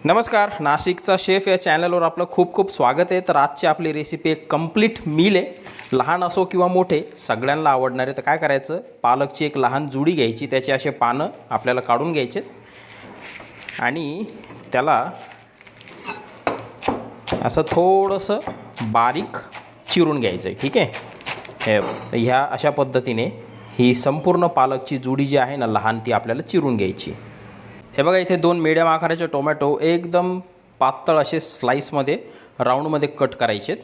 नमस्कार, नाशिकचा शेफ या चॅनलवर आपलं खूप खूप स्वागत आहे. तर आजची आपली रेसिपी एक कंप्लीट मील आहे. लहान असो किंवा मोठे सगळ्यांना आवडणार आहे. तर काय करायचं, पालकची एक लहान जुडी घ्यायची, त्याची असे पानं आपल्याला काढून घ्यायचे आणि त्याला असं थोडंसं बारीक चिरून घ्यायचं आहे. ठीक आहे. ह्या अशा पद्धतीने ही संपूर्ण पालकची जुडी जी आहे ना लहान, ती आपल्याला चिरून घ्यायची. हे बघा, इथे 2 मीडियम आकाराचे टोमॅटो एकदम पातळ असे स्लाइसमध्ये राऊंडमध्ये कट करायचे.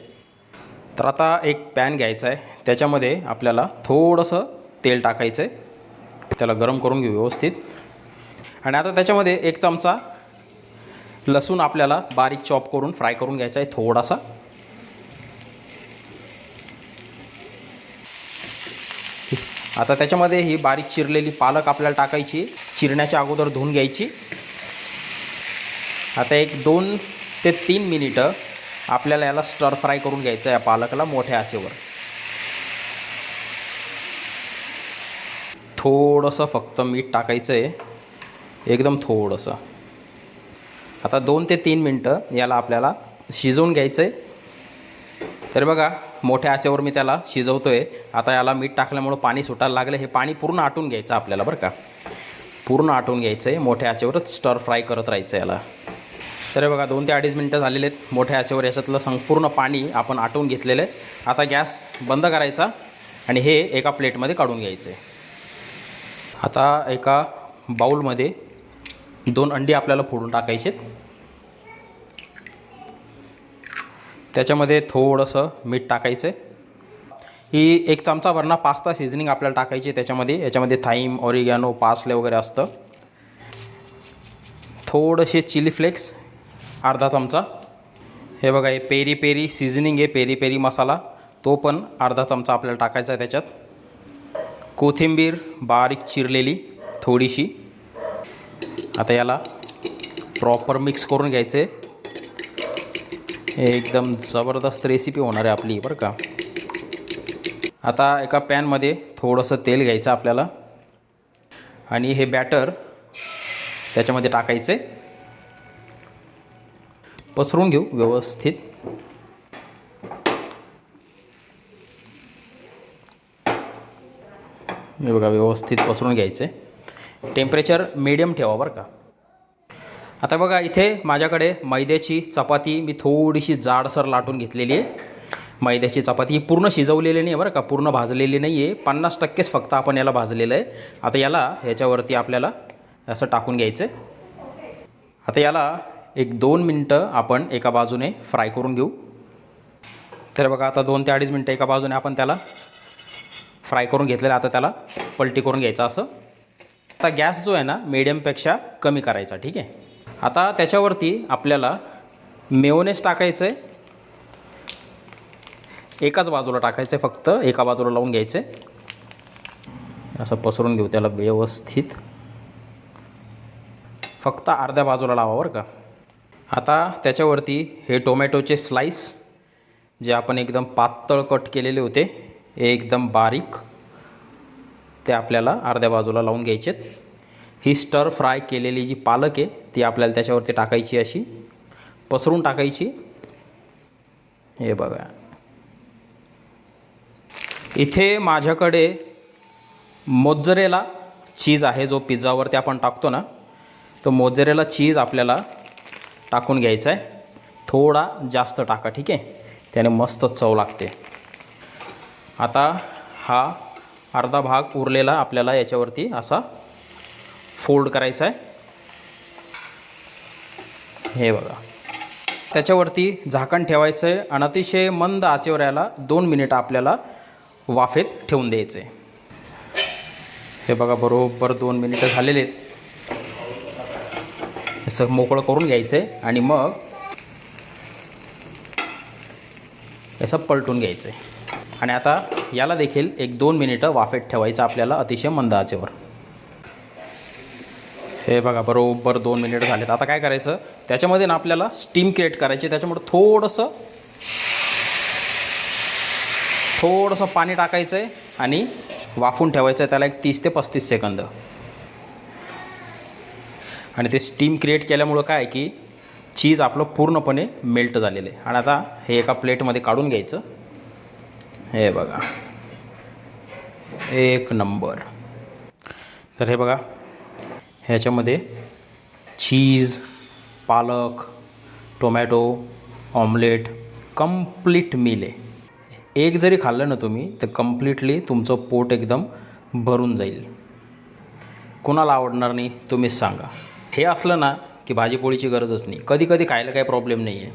तर आता एक पॅन घ्यायचा आहे, त्याच्यामध्ये आपल्याला थोडंसं तेल टाकायचं आहे, त्याला गरम करून घेऊ व्यवस्थित. आणि आता त्याच्यामध्ये 1 चमचा लसूण आपल्याला बारीक चॉप करून फ्राय करून घ्यायचा आहे थोडासा. आता त्याच्यामध्ये ही बारीक चिरलेली पालक आपल्याला टाकायची, चिरण्याच्या अगोदर धुवून घ्यायची. आता एक 2 ते 3 मिनिटं आपल्याला याला स्टर फ्राय करून घ्यायचं आहे, या पालकला मोठ्या आचेवर. थोडंसं फक्त मीठ टाकायचं आहे, एकदम थोडंसं. आता 2 ते 3 मिनटं याला आपल्याला शिजवून घ्यायचं आहे. तर बघा, मोठ्या आचेवर मी त्याला शिजवतो आहे. आता याला मीठ टाकल्यामुळं पाणी सुटायला लागलं. हे पाणी पूर्ण आटून घ्यायचं आपल्याला, बरं का, पूर्ण आटून घ्यायचं आहे. मोठ्या आचेवरच स्टर फ्राय करत राहायचं याला. तर बघा, 2 ते 2.5 मिनटं झालेले आहेत. मोठ्या आचेवर याच्यातलं संपूर्ण पाणी आपण आटवून घेतलेलं आहे. आता गॅस बंद करायचा आणि हे एका प्लेटमध्ये काढून घ्यायचं आहे. आता एका बाऊलमध्ये 2 अंडी आपल्याला फोडून टाकायचे. त्याच्यामध्ये थोडंसं मीठ टाकायचं आहे. ही 1 चमचाभर ना पास्ता सीझनिंग आपल्याला टाकायची त्याच्यामध्ये. याच्यामध्ये थाईम, ऑरिगॅनो, पार्सले वगैरे असतं. थोडेसे चिली फ्लेक्स अर्धा चमचा. हे बघा, हे पेरी पेरी सीझनिंग आहे, पेरी पेरी मसाला, तो पण अर्धा चमचा आपल्याला टाकायचा आहे त्याच्यात. कोथिंबीर बारीक चिरलेली थोडीशी. आता याला प्रॉपर मिक्स करून घ्यायचं आहे. एकदम जबरदस्त रेसिपी होणार आहे आपली, बरं का. आता एका पॅनमध्ये थोडंसं तेल घ्यायचं आपल्याला आणि हे बॅटर त्याच्यामध्ये टाकायचे, पसरून घेऊ व्यवस्थित. हे बघा, व्यवस्थित पसरून घ्यायचे. टेम्परेचर मीडियम ठेवा, बरं का. आता बघा, इथे माझ्याकडे मैद्याची चपाती मी थोडीशी जाडसर लाटून घेतलेली आहे. मैद्याची चपाती ही पूर्ण शिजवलेली नाही आहे, बरं का, पूर्ण भाजलेली नाही आहे. 50%च फक्त आपण याला भाजलेलं आहे. आता ह्याच्यावरती आपल्याला असं टाकून घ्यायचं आहे. आता याला 1-2 मिनटं आपण एका बाजूने फ्राय करून घेऊ. तर बघा, आता 2 ते 2.5 मिनटं एका बाजूने आपण त्याला फ्राय करून घेतलेलं. आता त्याला पलटी करून घ्यायचं असं. आता गॅस जो आहे ना मीडियमपेक्षा कमी करायचा. ठीक आहे. आता त्याच्यावरती आपल्याला मेयोनेज टाकायचं आहे. एकाच बाजूला टाकायचं आहे, फक्त एका बाजूला लावून घ्यायचं आहे. असं पसरून घेऊ त्याला व्यवस्थित. फक्त अर्ध्या बाजूला लावा, बरं का. आता त्याच्यावरती हे टोमॅटोचे स्लाइस जे आपण एकदम पातळ कट केलेले होते, एकदम बारीक, ते आपल्याला अर्ध्या बाजूला लावून घ्यायचेत. ही स्टर फ्राय केलेली जी पालक आहे ती आपल्याला त्याच्यावरती टाकायची, अशी पसरून टाकायची. हे बघा, इथे माझ्याकडे मोझरेला चीज आहे, जो पिझ्झावरती आपण टाकतो ना, तो मोझरेला चीज आपल्याला टाकून घ्यायचा आहे. थोडा जास्त टाका, ठीक आहे, त्याने मस्त चव लागते. आता हा अर्धा भाग उरलेला आपल्याला याच्यावरती असा फोल्ड करायचा आहे. हे बघा, त्याच्यावरती झाकण ठेवायचं आहे आणि अतिशय मंद आचेवर याला 2 मिनिटं आपल्याला वाफेत ठेवून द्यायचे. हे बघा, बरोबर 2 मिनिटं झालेले आहेत. असं मोकळं करून घ्यायचं आहे आणि मग असं पलटून घ्यायचं आहे. आणि आता याला देखील 1-2 मिनिटं वाफेत ठेवायचं आपल्याला, अतिशय मंद आचेवर. हे बघा, बरोबर 2 मिनिटं झालेत. आता काय करायचं, त्याच्यामध्ये ना आपल्याला स्टीम क्रिएट करायची. त्याच्यामुळे थोडंसं पाणी टाकायचं आहे आणि वाफून ठेवायचं आहे त्याला एक 30 ते 35 सेकंद. आणि ते स्टीम क्रिएट केल्यामुळं काय आहे की चीज आपलं पूर्णपणे मेल्ट झालेलं आहे. आणि आता हे एका प्लेटमध्ये काढून घ्यायचं. हे बघा, एक नंबर. तर हे बघा, ह्याच्यामध्ये चीज, पालक, टोमॅटो, ऑमलेट, कंप्लीट मील आहे. एक जरी खाल्लं ना तुम्ही तर कम्प्लिटली तुमचं पोट एकदम भरून जाईल. कोणाला आवडणार नाही तुम्हीच सांगा. हे असलं ना की भाजीपोळीची गरजच नाही. कधी कधी खायला काही प्रॉब्लेम नाही आहे.